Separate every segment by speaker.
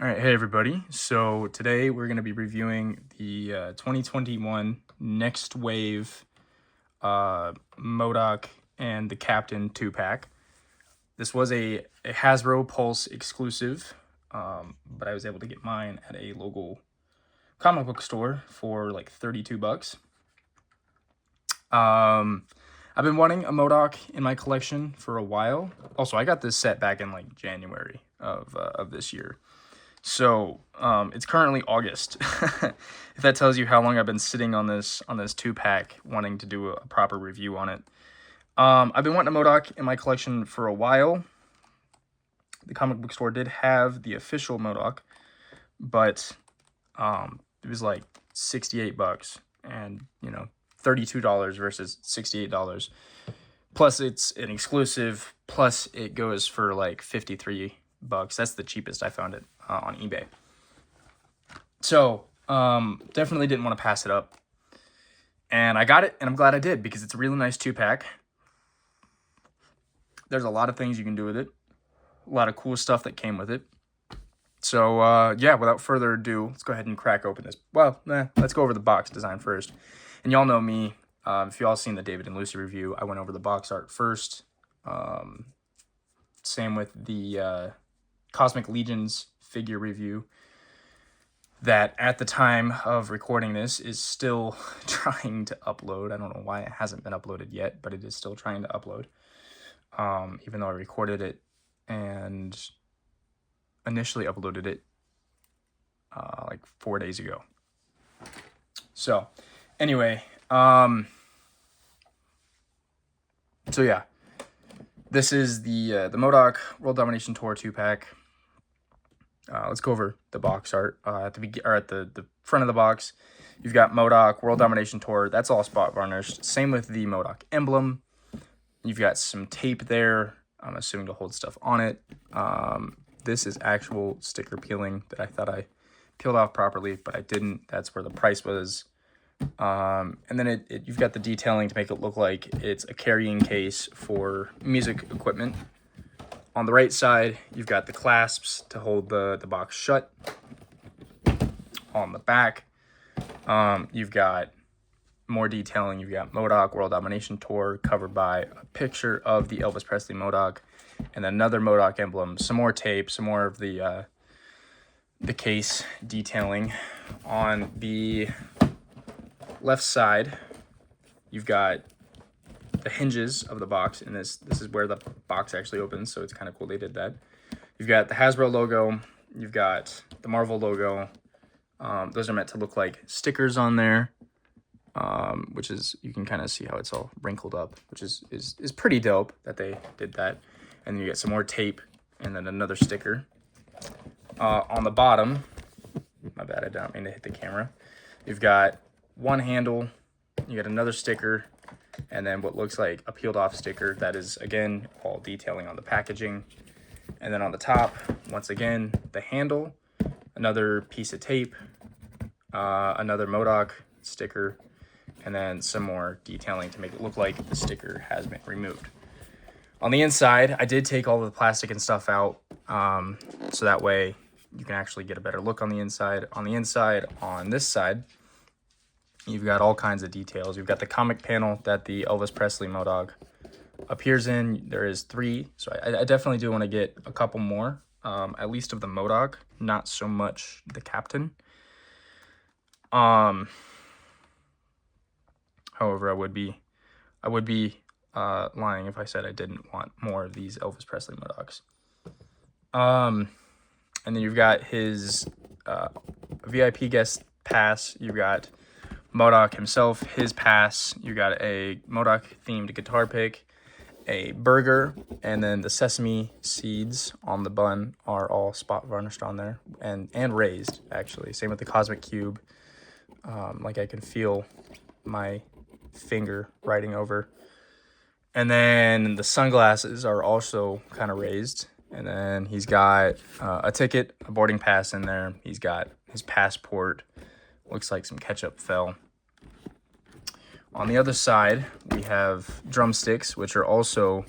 Speaker 1: All right, hey everybody. So today we're going to be reviewing the 2021 Next Wave M.O.D.O.K. and the Captain 2-pack. This was a Hasbro Pulse exclusive, but I was able to get mine at a local comic book store for like 32 bucks. I've been wanting a M.O.D.O.K. in my collection for a while. Also, I got this set back in like January of this year. So it's currently August. If that tells you how long I've been sitting on this 2-pack, wanting to do a proper review on it. I've been wanting a M.O.D.O.K. in my collection for a while. The comic book store did have the official M.O.D.O.K., but it was like 68 bucks, and you know, $32 versus $68. Plus it's an exclusive, plus it goes for like 53 bucks. That's the cheapest I found it on eBay. So definitely didn't want to pass it up, and I got it, and I'm glad I did, because it's a really nice 2-pack. There's a lot of things you can do with it, a lot of cool stuff that came with it. So yeah, without further ado, let's go ahead and crack open this. Well, let's go over the box design first. And y'all know me, if y'all seen the David and Lucy review, I went over the box art first. Same with the Cosmic Legions figure review, that at the time of recording this is still trying to upload. I don't know why it hasn't been uploaded yet, but it is still trying to upload, even though I recorded it and initially uploaded it like 4 days ago. So anyway, so yeah, this is the M.O.D.O.K. World Domination Tour 2-pack. Let's go over the box art. At the front of the box, you've got M.O.D.O.K. World Domination Tour. That's all spot varnished. Same with the M.O.D.O.K. emblem. You've got some tape there, I'm assuming to hold stuff on it. This is actual sticker peeling that I thought I peeled off properly, but I didn't. That's where the price was. And then you've got the detailing to make it look like it's a carrying case for music equipment. On the right side, you've got the clasps to hold the box shut. On the back, you've got more detailing. You've got M.O.D.O.K. World Domination Tour covered by a picture of the Elvis Presley M.O.D.O.K. and another M.O.D.O.K. emblem, some more tape, some more of the case detailing. On the left side, you've got the hinges of the box, and this is where the box actually opens, so it's kind of cool they did that. You've got the Hasbro logo, you've got the Marvel logo. Those are meant to look like stickers on there, which is, you can kind of see how it's all wrinkled up, which is pretty dope that they did that. And then you get some more tape and then another sticker. On the bottom, my bad, I didn't mean to hit the camera. You've got one handle, you got another sticker, and then what looks like a peeled off sticker that is, again, all detailing on the packaging. And then on the top, once again, the handle, another piece of tape, another M.O.D.O.K. sticker, and then some more detailing to make it look like the sticker has been removed. On the inside, I did take all of the plastic and stuff out, so that way you can actually get a better look on the inside. On the inside, on this side, you've got all kinds of details. You've got the comic panel that the Elvis Presley M.O.D.O.K. appears in. There is 3, so I definitely do want to get a couple more, at least of the M.O.D.O.K., not so much the Captain. However, I would be lying if I said I didn't want more of these Elvis Presley M.O.D.O.Ks. And then you've got his VIP guest pass. You've got M.O.D.O.K. himself, his pass. You got a M.O.D.O.K. themed guitar pick, a burger, and then the sesame seeds on the bun are all spot varnished on there and raised, actually. Same with the Cosmic Cube. Like I can feel my finger writing over. And then the sunglasses are also kind of raised. And then he's got a ticket, a boarding pass in there. He's got his passport. Looks like some ketchup fell. On the other side, we have drumsticks, which are also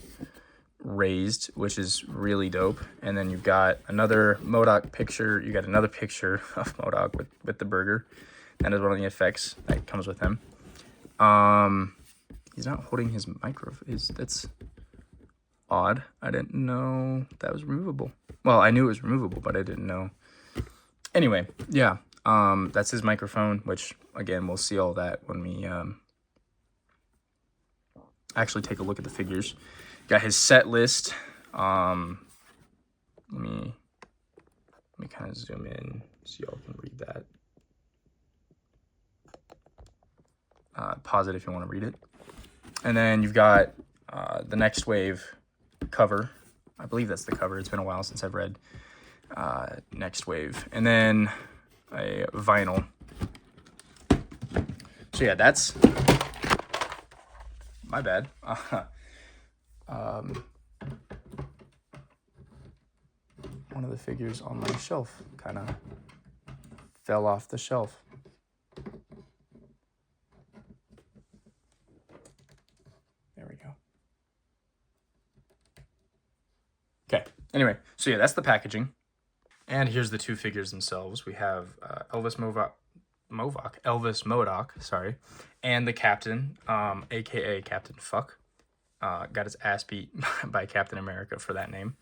Speaker 1: raised, which is really dope. And then you've got another M.O.D.O.K. picture. You got another picture of M.O.D.O.K. with the burger. That is one of the effects that comes with him. He's not holding his microphone. That's odd. I didn't know that was removable. Well, I knew it was removable, but I didn't know. Anyway, yeah. That's his microphone, which again, we'll see all that when we actually take a look at the figures. Got his set list. Let me kind of zoom in so y'all can read that. Pause it if you want to read it. And then you've got the Next Wave cover. I believe that's the cover. It's been a while since I've read Next Wave. And then a vinyl. So yeah, that's my bad. One of the figures on my shelf kind of fell off the shelf. There we go. Okay, anyway, so yeah, that's the packaging. And here's the two figures themselves. We have Elvis M.O.D.O.K., sorry, and the Captain, aka Captain Fuck. Got his ass beat by Captain America for that name.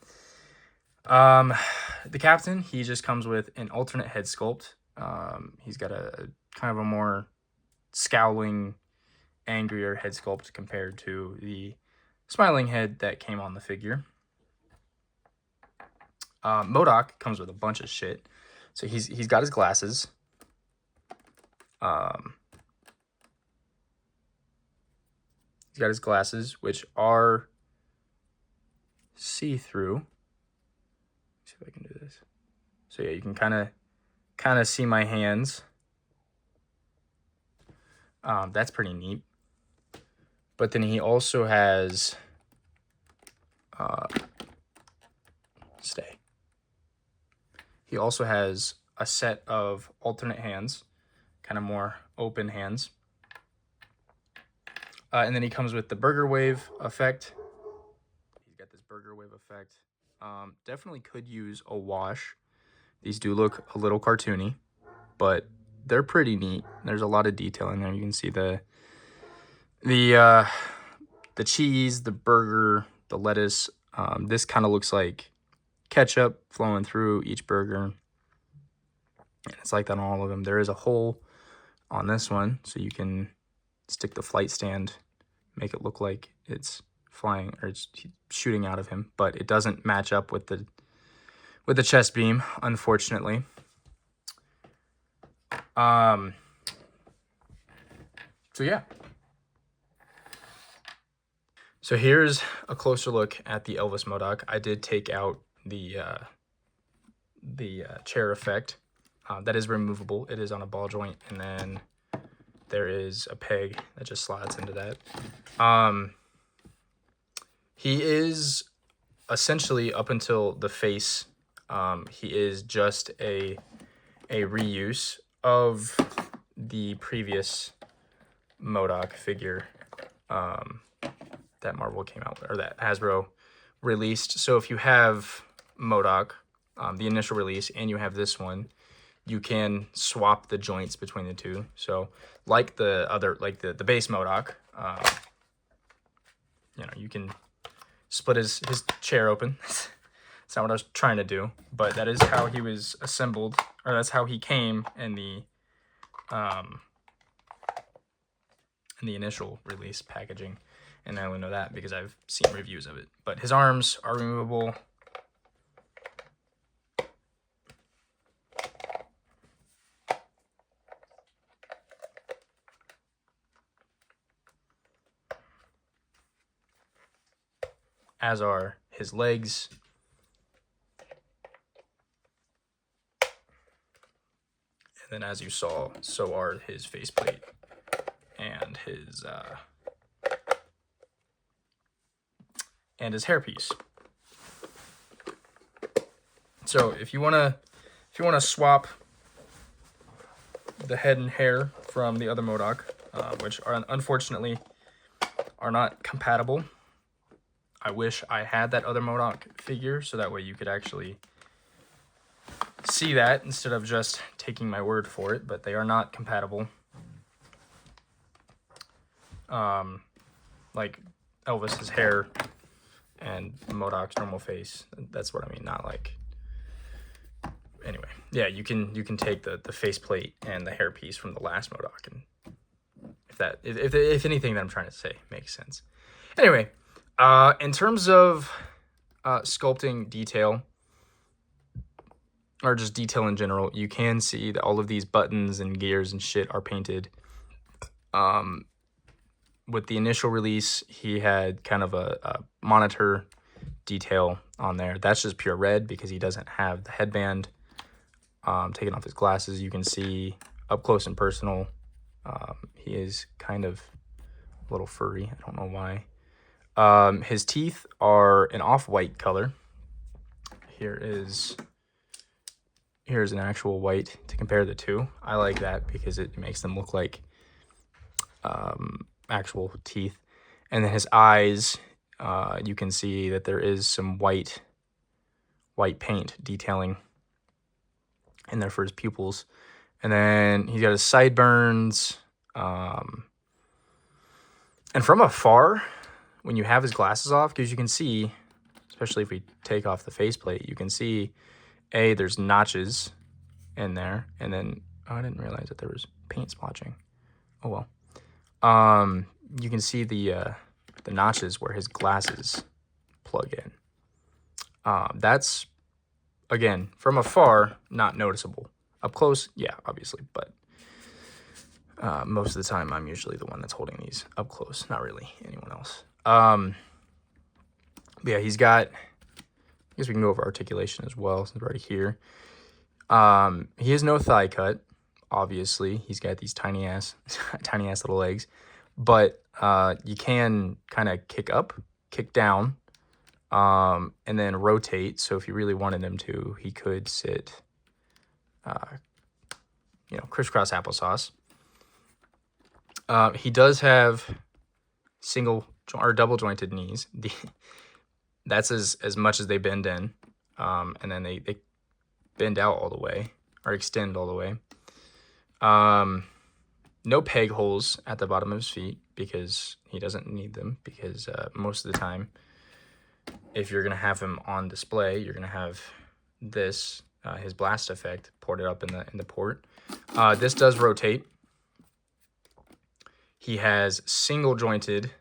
Speaker 1: The Captain, he just comes with an alternate head sculpt. He's got a kind of a more scowling, angrier head sculpt compared to the smiling head that came on the figure. M.O.D.O.K. comes with a bunch of shit. So he's got his glasses. He's got his glasses, which are see-through. See if I can do this. So yeah, you can kind of see my hands. That's pretty neat. But then he also has He also has a set of alternate hands, kind of more open hands. And then he comes with the burger wave effect. He's got this burger wave effect. Definitely could use a wash. These do look a little cartoony, but they're pretty neat. There's a lot of detail in there. You can see the cheese, the burger, the lettuce. This kind of looks like ketchup flowing through each burger. And it's like that on all of them. There is a hole on this one, so you can stick the flight stand, make it look like it's flying or it's shooting out of him, but it doesn't match up with the chest beam, unfortunately. So yeah. So here's a closer look at the Elvis M.O.D.O.K. I did take out the chair effect. That is removable. It is on a ball joint, and then there is a peg that just slides into that. He is essentially, up until the face, he is just a reuse of the previous M.O.D.O.K. figure that Marvel came out with, or that Hasbro released. So if you have M.O.D.O.K., the initial release, and you have this one, you can swap the joints between the two. So like the other, like the base M.O.D.O.K., you can split his chair open. That's not what I was trying to do, but that is how he was assembled, or that's how he came in the initial release packaging. And I only know that because I've seen reviews of it. But his arms are removable. As are his legs. And then, as you saw, so are his faceplate and his hairpiece. So if you wanna swap the head and hair from the other M.O.D.O.K., which are unfortunately are not compatible, I wish I had that other M.O.D.O.K. figure, so that way you could actually see that instead of just taking my word for it, but they are not compatible. Like Elvis's hair and M.O.D.O.K.'s normal face. That's what I mean, not like... Anyway, yeah, you can take the faceplate and the hairpiece from the last M.O.D.O.K. and if anything that I'm trying to say makes sense. Anyway, in terms of sculpting detail, or just detail in general, you can see that all of these buttons and gears and shit are painted. With the initial release, he had kind of a monitor detail on there. That's just pure red because he doesn't have the headband. Taking off his glasses, you can see up close and personal. He is kind of a little furry. I don't know why. His teeth are an off-white color. Here's an actual white to compare the two. I like that because it makes them look like actual teeth. And then his eyes, you can see that there is some white paint detailing in there for his pupils. And then he's got his sideburns. And from afar, when you have his glasses off, because you can see, especially if we take off the faceplate, you can see, there's notches in there. And then, I didn't realize that there was paint splotching. Oh, well. You can see the notches where his glasses plug in. That's, again, from afar, not noticeable. Up close, yeah, obviously, but most of the time I'm usually the one that's holding these up close, not really anyone else. But yeah, he's got, I guess we can go over articulation as well since we're already here. He has no thigh cut, obviously. He's got these tiny ass little legs, but you can kind of kick up, kick down, and then rotate. So if you really wanted him to, he could sit, crisscross applesauce. He does have single or double jointed knees. That's as much as they bend in, and then they bend out all the way or extend all the way. No peg holes at the bottom of his feet because he doesn't need them, because most of the time, if you're gonna have him on display, you're gonna have this his blast effect ported up in the port. This does rotate. He has single jointed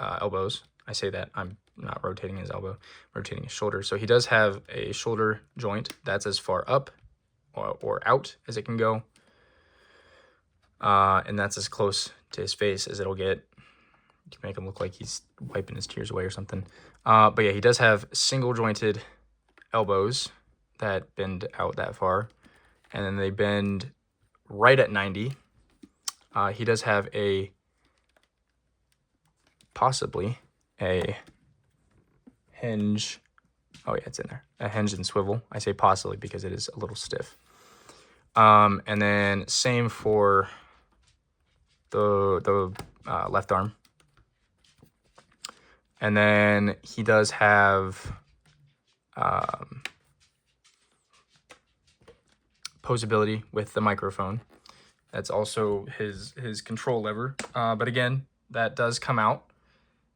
Speaker 1: elbows. I say that I'm not rotating his elbow, rotating his shoulder. So he does have a shoulder joint that's as far up or out as it can go. And that's as close to his face as it'll get. You can make him look like he's wiping his tears away or something. But yeah, he does have single jointed elbows that bend out that far. And then they bend right at 90. He does have possibly a hinge. Oh yeah, it's in there. A hinge and swivel. I say possibly because it is a little stiff. And then same for the left arm. And then he does have posability with the microphone. That's also his control lever. But again, that does come out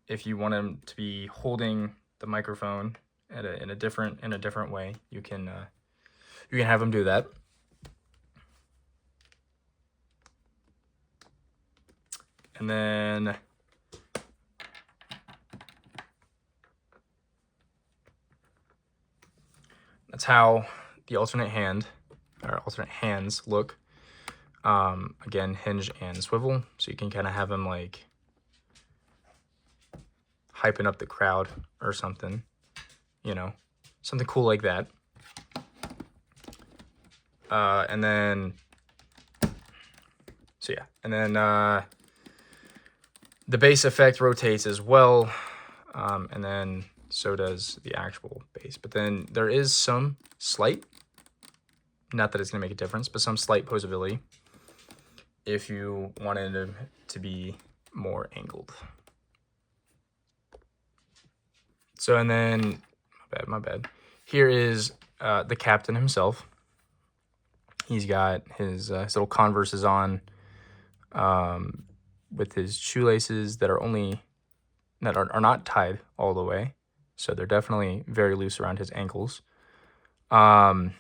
Speaker 1: if you want him to be holding the microphone in a different way. You can have him do that. And then that's how the alternate hands look. Again, hinge and swivel, so you can kind of have him like hyping up the crowd or something, something cool like that. And then the base effect rotates as well, and then so does the actual base. But then there is some slight, not that it's going to make a difference, but some slight posability if you wanted him to be more angled. So, and then, my bad. Here is the captain himself. He's got his little Converses on, with his shoelaces that are not tied all the way. So they're definitely very loose around his ankles. I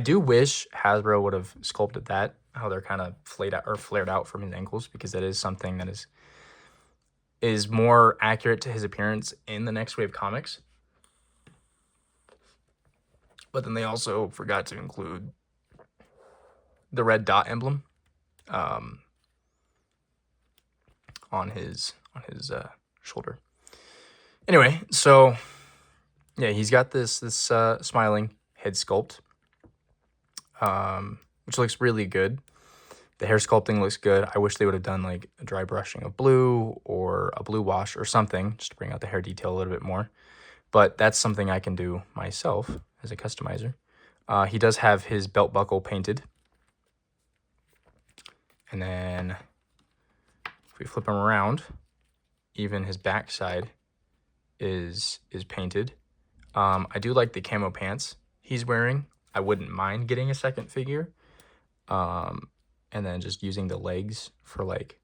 Speaker 1: do wish Hasbro would have sculpted that, how they're kind of flared out from his ankles, because that is something that is more accurate to his appearance in the Next Wave comics. But then they also forgot to include the red dot emblem on his shoulder. Anyway, so yeah, he's got this smiling head sculpt, which looks really good. The hair sculpting looks good. I wish they would have done like a dry brushing of blue or a blue wash or something just to bring out the hair detail a little bit more. But that's something I can do myself as a customizer. He does have his belt buckle painted. And then if we flip him around, even his backside is painted. I do like the camo pants he's wearing. I wouldn't mind getting a second figure. And then just using the legs for like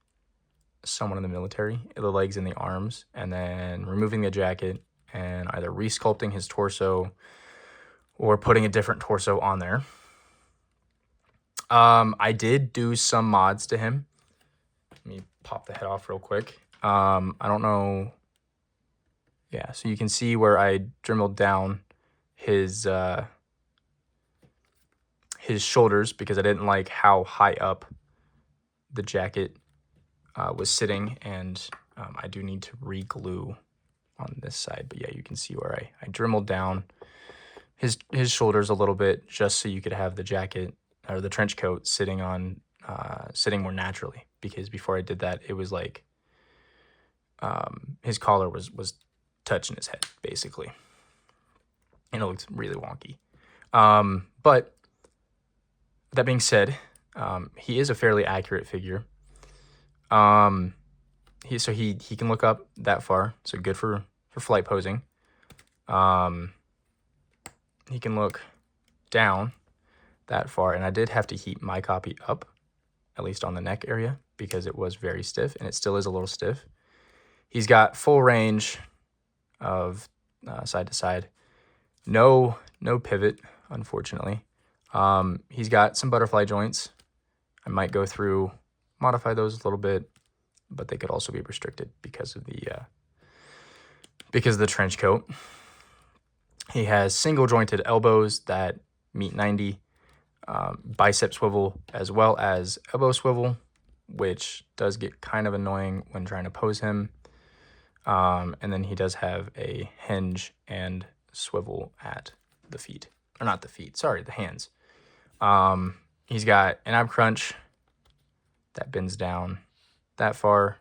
Speaker 1: someone in the military, the legs and the arms, and then removing the jacket and either resculpting his torso or putting a different torso on there. I did do some mods to him. Let me pop the head off real quick. I don't know. Yeah, so you can see where I dremeled down his shoulders because I didn't like how high up the jacket was sitting, and I do need to re-glue on this side. But yeah, you can see where I dremeled down his shoulders a little bit just so you could have the jacket or the trench coat sitting more naturally, because before I did that, it was like his collar was touching his head basically, and it looked really wonky. But that being said, he is a fairly accurate figure. He can look up that far, so good for flight posing. He can look down that far, and I did have to heat my copy up, at least on the neck area, because it was very stiff, and it still is a little stiff. He's got full range of side to side. No pivot, unfortunately. He's got some butterfly joints. I might go through, modify those a little bit, but they could also be restricted because of the trench coat. He has single jointed elbows that meet 90, bicep swivel as well as elbow swivel, which does get kind of annoying when trying to pose him. And then he does have a hinge and swivel at the feet, or not the feet, sorry, the hands. He's got an ab crunch that bends down that far,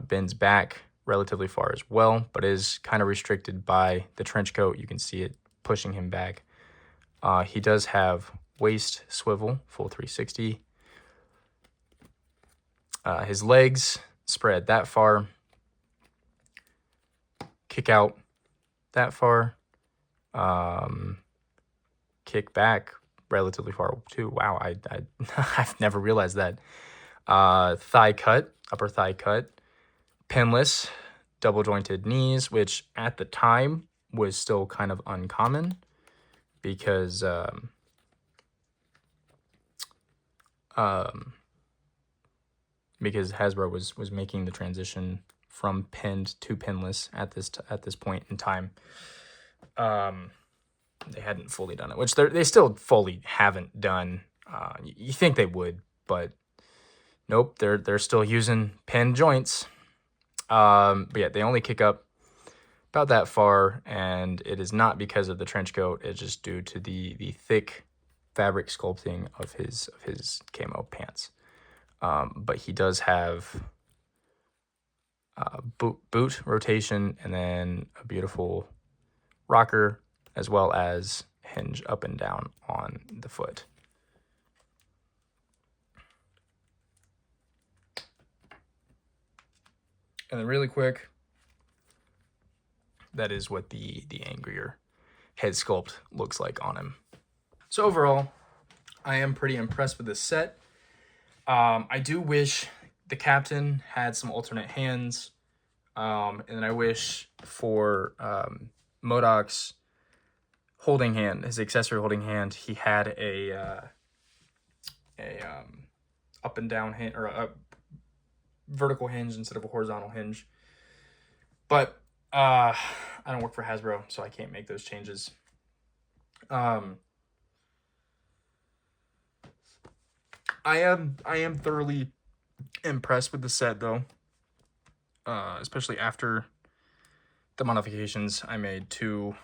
Speaker 1: bends back relatively far as well, but is kind of restricted by the trench coat. You can see it pushing him back. He does have waist swivel, full 360. His legs spread that far, kick out that far, kick back relatively far too. Wow, I've never realized that. Thigh cut, upper thigh cut, pinless, double jointed knees, which at the time was still kind of uncommon because Hasbro was making the transition from pinned to pinless at this point in time. They hadn't fully done it, which they still fully haven't done. You think they would, but nope, they're still using pinned joints. But yeah, they only kick up about that far, and it is not because of the trench coat. It's just due to the thick fabric sculpting of his camo pants. But he does have boot rotation and then a beautiful rocker, as well as hinge up and down on the foot. And then really quick, that is what the angrier head sculpt looks like on him. So overall, I am pretty impressed with this set. I do wish the captain had some alternate hands, and I wish for M.O.D.O.K.'s holding hand, his accessory holding hand, he had a up and down hand, or a vertical hinge instead of a horizontal hinge. But I don't work for Hasbro, so I can't make those changes. I am thoroughly impressed with the set, though, especially after the modifications I made to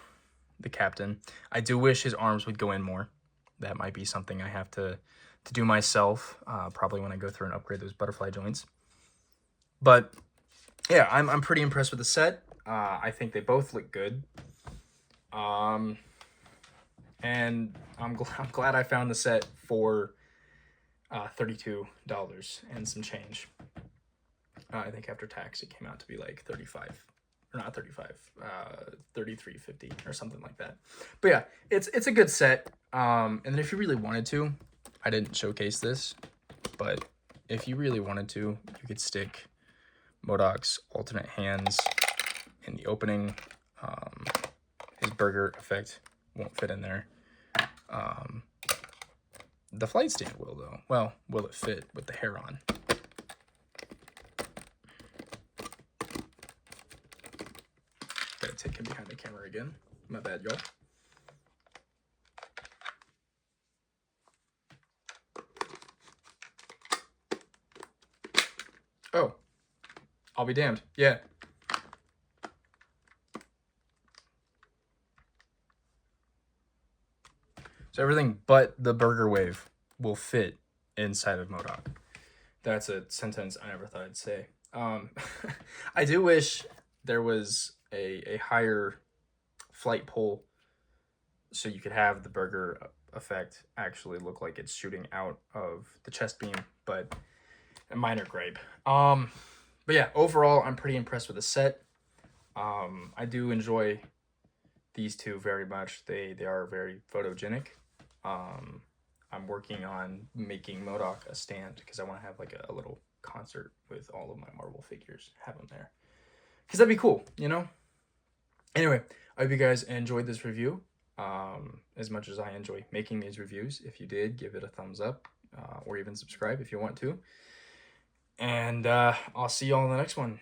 Speaker 1: the captain. I do wish his arms would go in more. That might be something I have to do myself, probably when I go through and upgrade those butterfly joints. But yeah, I'm pretty impressed with the set. I think they both look good. And I'm glad I found the set for $32 and some change. I think after tax it came out to be like 35, or not 35, 33.50 or something like that. But yeah, it's a good set. And then if you really wanted to, I didn't showcase this, but if you really wanted to, you could stick M.O.D.O.K.'s alternate hands in the opening. His burger effect won't fit in there. The flight stand will, though. Well, will it fit with the hair on? Gotta take him behind the camera again. My bad, y'all. Oh, I'll be damned. Yeah. So everything but the burger wave will fit inside of M.O.D.O.K. That's a sentence I never thought I'd say. I do wish there was a higher flight pull so you could have the burger effect actually look like it's shooting out of the chest beam, but a minor gripe. But yeah, overall, I'm pretty impressed with the set. I do enjoy these two very much. They are very photogenic. I'm working on making M.O.D.O.K. a stand because I want to have like a little concert with all of my Marvel figures, have them there, because that'd be cool, you know. Anyway, I hope you guys enjoyed this review as much as I enjoy making these reviews. If you did, give it a thumbs up, or even subscribe if you want to. And I'll see you all in the next one.